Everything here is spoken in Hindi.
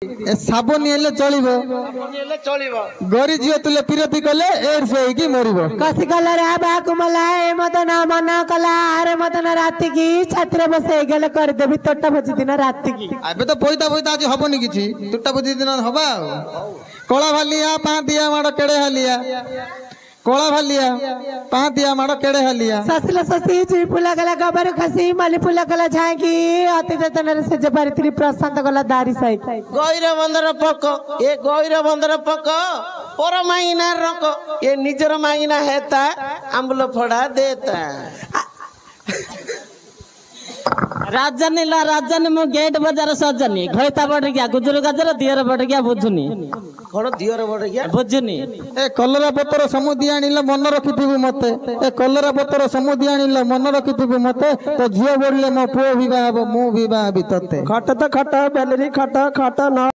साबन हेले चलिबो गरी जियो तुले पिरती कले एड्स होई मरिबो कसी कला रे बा कुमला ए मत ना मना कला अरे मत ना राति की छात्र बसे गेले कर देबी तोटा भजी दिन राति की अबे तो पोइता पोइता आज हबनी किछि तोटा भजी दिन हबा कोला भालिया पांतिया माड़ केड़े हालिया कोला भालिया पांतिया माड़ केड़े हालिया ससला ससी जी फुला गला गबर खसी माली फुला गला झांकी अति तनरे से जबरती प्रशांत गला दारी सही गौर बंदर पक ए गौर बंदर पक पर माइना रक ये निजर माइना हेता आंबल फड़ा देता राजधानी ला राजधानी मो गेट बाजार सजनी घोइता बड़ गया गुजर गजर दियर बड़ गया बुझुनी कौन दियर बड़ गया बुझुनी ए कलरा पतर समुदी आनिला मन रखिथिबु मते ए कलरा पतर समुदी आनिला मन रखिथिबु मते तो झियो बोलले मो पुओ विवाह हबो मु विवाह भी तते खट तो खट बेलरी खट खट न